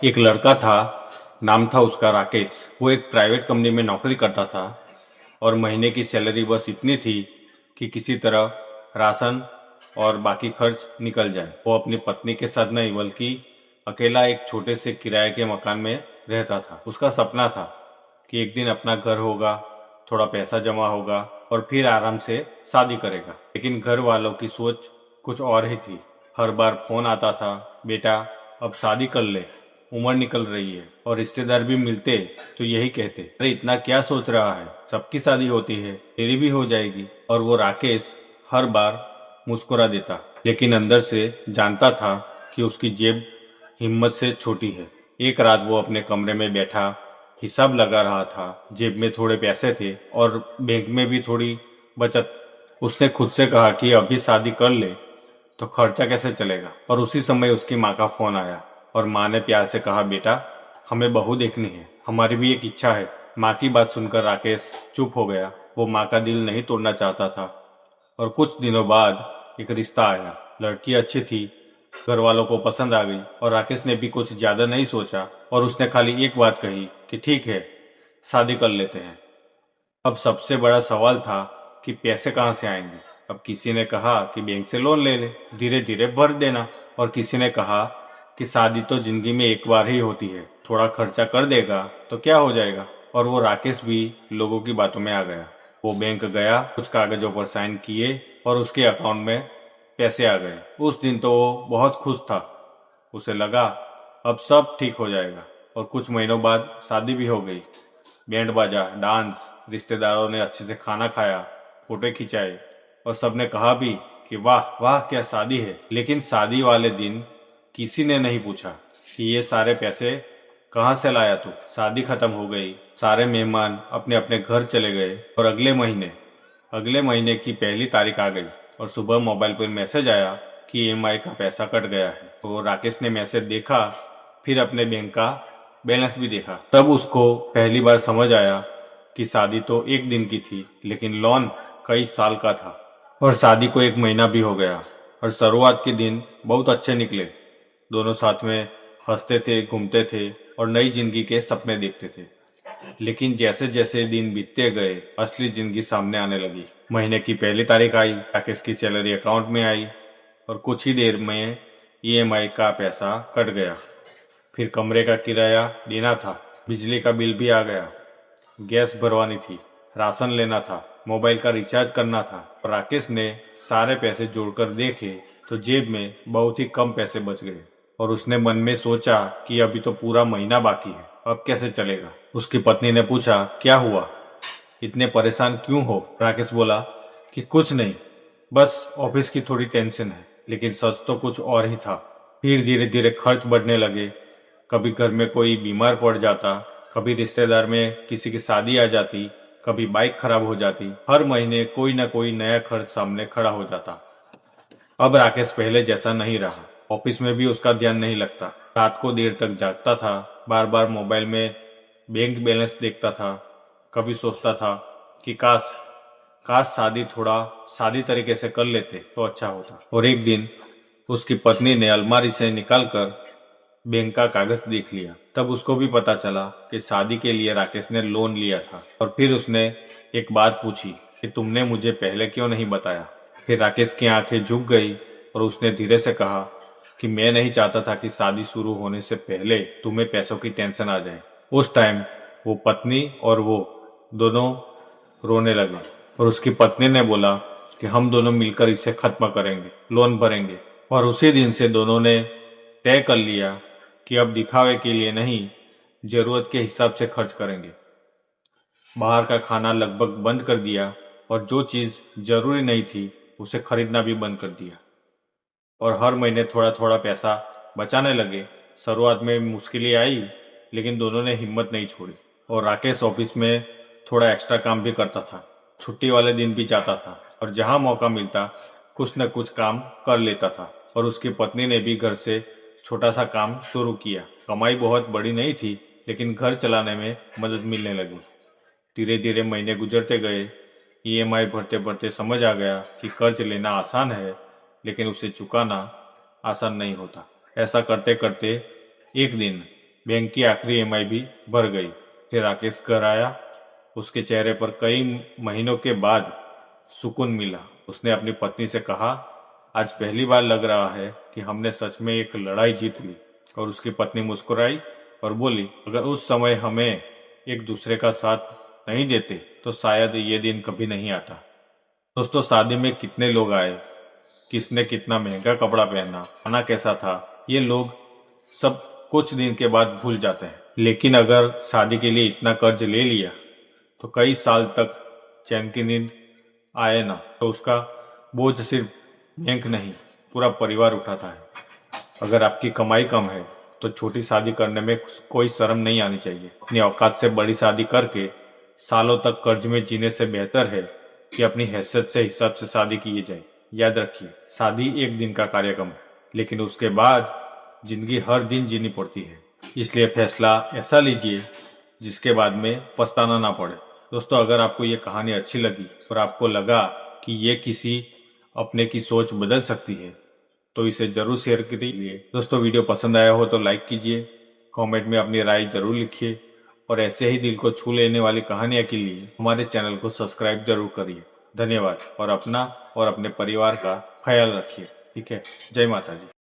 एक लड़का था, नाम था उसका राकेश। वो एक प्राइवेट कंपनी में नौकरी करता था और महीने की सैलरी बस इतनी थी कि किसी तरह राशन और बाकी खर्च निकल जाए। वो अपनी पत्नी के साथ नहीं बल्कि अकेला एक छोटे से किराए के मकान में रहता था। उसका सपना था कि एक दिन अपना घर होगा, थोड़ा पैसा जमा होगा और फिर आराम से शादी करेगा। लेकिन घर वालों की सोच कुछ और ही थी। हर बार फोन आता था, बेटा अब शादी कर ले, उम्र निकल रही है। और रिश्तेदार भी मिलते तो यही कहते, अरे इतना क्या सोच रहा है, सबकी शादी होती है, तेरी भी हो जाएगी। और वो राकेश हर बार मुस्कुरा देता, लेकिन अंदर से जानता था कि उसकी जेब हिम्मत से छोटी है। एक रात वो अपने कमरे में बैठा हिसाब लगा रहा था। जेब में थोड़े पैसे थे और बैंक में भी थोड़ी बचत। उसने खुद से कहा कि अभी शादी कर ले तो खर्चा कैसे चलेगा। और उसी समय उसकी माँ का फोन आया और माँ ने प्यार से कहा, बेटा हमें बहू देखनी है, हमारी भी एक इच्छा है। माँ की बात सुनकर राकेश चुप हो गया। वो माँ का दिल नहीं तोड़ना चाहता था। और कुछ दिनों बाद एक रिश्ता आया। लड़की अच्छी थी, घर वालों को पसंद आ गई और राकेश ने भी कुछ ज्यादा नहीं सोचा और उसने खाली एक बात कही कि ठीक है, शादी कर लेते हैं। अब सबसे बड़ा सवाल था कि पैसे कहाँ से आएंगे। अब किसी ने कहा कि बैंक से लोन ले ले, धीरे धीरे भर देना। और किसी ने कहा कि शादी तो जिंदगी में एक बार ही होती है, थोड़ा खर्चा कर देगा तो क्या हो जाएगा। और वो राकेश भी लोगों की बातों में आ गया। वो बैंक गया, कुछ कागजों पर साइन किए और उसके अकाउंट में पैसे आ गए। उस दिन तो वो बहुत खुश था। उसे लगा अब सब ठीक हो जाएगा। और कुछ महीनों बाद शादी भी हो गई। बैंड बाजा, डांस, रिश्तेदारों ने अच्छे से खाना खाया, फोटो खिंचाए और सबने कहा भी कि वाह वाह क्या शादी है। लेकिन शादी वाले दिन किसी ने नहीं पूछा कि ये सारे पैसे कहाँ से लाया तू। शादी खत्म हो गई, सारे मेहमान अपने अपने घर चले गए और अगले महीने की पहली तारीख आ गई और सुबह मोबाइल पर मैसेज आया कि ईएमआई का पैसा कट गया है। तो राकेश ने मैसेज देखा, फिर अपने बैंक का बैलेंस भी देखा। तब उसको पहली बार समझ आया कि शादी तो एक दिन की थी, लेकिन लोन कई साल का था। और शादी को एक महीना भी हो गया और शुरुआत के दिन बहुत अच्छे निकले। दोनों साथ में हंसते थे, घूमते थे और नई जिंदगी के सपने देखते थे। लेकिन जैसे जैसे दिन बीतते गए, असली जिंदगी सामने आने लगी। महीने की पहली तारीख आई, राकेश की सैलरी अकाउंट में आई और कुछ ही देर में ईएमआई का पैसा कट गया। फिर कमरे का किराया देना था, बिजली का बिल भी आ गया, गैस भरवानी थी, राशन लेना था, मोबाइल का रिचार्ज करना था। राकेश ने सारे पैसे जोड़कर देखे तो जेब में बहुत ही कम पैसे बच गए। और उसने मन में सोचा कि अभी तो पूरा महीना बाकी है, अब कैसे चलेगा। उसकी पत्नी ने पूछा, क्या हुआ, इतने परेशान क्यों हो। राकेश बोला कि कुछ नहीं, बस ऑफिस की थोड़ी टेंशन है। लेकिन सच तो कुछ और ही था। फिर धीरे धीरे खर्च बढ़ने लगे। कभी घर में कोई बीमार पड़ जाता, कभी रिश्तेदार में किसी की शादी आ जाती, कभी बाइक खराब हो जाती। हर महीने कोई ना कोई नया खर्च सामने खड़ा हो जाता। अब राकेश पहले जैसा नहीं रहा। ऑफिस में भी उसका ध्यान नहीं लगता। रात को देर तक जागता था, बार बार मोबाइल में बैंक बैलेंस देखता था। कभी सोचता था कि काश काश थोड़ा सादी तरीके से कर लेते तो अच्छा होता। और एक दिन उसकी पत्नी ने अलमारी से निकालकर बैंक का कागज देख लिया। तब उसको भी पता चला कि शादी के लिए राकेश ने लोन लिया था। और फिर उसने एक बात पूछी कि तुमने मुझे पहले क्यों नहीं बताया। फिर राकेश की आंखें झुक गई और उसने धीरे से कहा कि मैं नहीं चाहता था कि शादी शुरू होने से पहले तुम्हें पैसों की टेंशन आ जाए। उस टाइम वो पत्नी और वो दोनों रोने लगे और उसकी पत्नी ने बोला कि हम दोनों मिलकर इसे खत्म करेंगे, लोन भरेंगे। और उसी दिन से दोनों ने तय कर लिया कि अब दिखावे के लिए नहीं, जरूरत के हिसाब से खर्च करेंगे। बाहर का खाना लगभग बंद कर दिया और जो चीज जरूरी नहीं थी उसे खरीदना भी बंद कर दिया। और हर महीने थोड़ा थोड़ा पैसा बचाने लगे। शुरुआत में मुश्किलें आई, लेकिन दोनों ने हिम्मत नहीं छोड़ी। और राकेश ऑफिस में थोड़ा एक्स्ट्रा काम भी करता था, छुट्टी वाले दिन भी जाता था और जहां मौका मिलता कुछ न कुछ काम कर लेता था। और उसकी पत्नी ने भी घर से छोटा सा काम शुरू किया। कमाई बहुत बड़ी नहीं थी, लेकिन घर चलाने में मदद मिलने लगी। धीरे धीरे महीने गुजरते गए। ईएमआई भरते भरते समझ आ गया कि कर्ज लेना आसान है, लेकिन उसे चुकाना आसान नहीं होता। ऐसा करते करते एक दिन बैंक की आखिरी ईएमआई भी भर गई। फिर राकेश घर आया। उसके चेहरे पर कई महीनों के बाद सुकून मिला। उसने अपनी पत्नी से कहा, आज पहली बार लग रहा है कि हमने सच में एक लड़ाई जीत ली। और उसकी पत्नी मुस्कुराई और बोली, अगर उस समय हमें एक दूसरे का साथ नहीं देते तो शायद ये दिन कभी नहीं आता। दोस्तों, शादी में कितने लोग आए, किसने कितना महंगा कपड़ा पहना, खाना कैसा था, ये लोग सब कुछ दिन के बाद भूल जाते हैं। लेकिन अगर शादी के लिए इतना कर्ज ले लिया तो कई साल तक चैन की नींद आए ना, तो उसका बोझ सिर्फ बैंक नहीं, पूरा परिवार उठाता है। अगर आपकी कमाई कम है तो छोटी शादी करने में कोई शर्म नहीं आनी चाहिए। अपनी औकात से बड़ी शादी करके सालों तक कर्ज में जीने से बेहतर है कि अपनी हैसियत से हिसाब से शादी की जाए। याद रखिए, शादी एक दिन का कार्यक्रम है, लेकिन उसके बाद जिंदगी हर दिन जीनी पड़ती है। इसलिए फैसला ऐसा लीजिए जिसके बाद में पछताना ना पड़े। दोस्तों, अगर आपको ये कहानी अच्छी लगी और आपको लगा कि ये किसी अपने की सोच बदल सकती है तो इसे जरूर शेयर करिए। दोस्तों, वीडियो पसंद आया हो तो लाइक कीजिए, कमेंट में अपनी राय जरूर लिखिए और ऐसे ही दिल को छू लेने वाली कहानियां के लिए हमारे चैनल को सब्सक्राइब जरूर करिए। धन्यवाद और अपना और अपने परिवार का ख्याल रखिए। ठीक है, जय माता जी।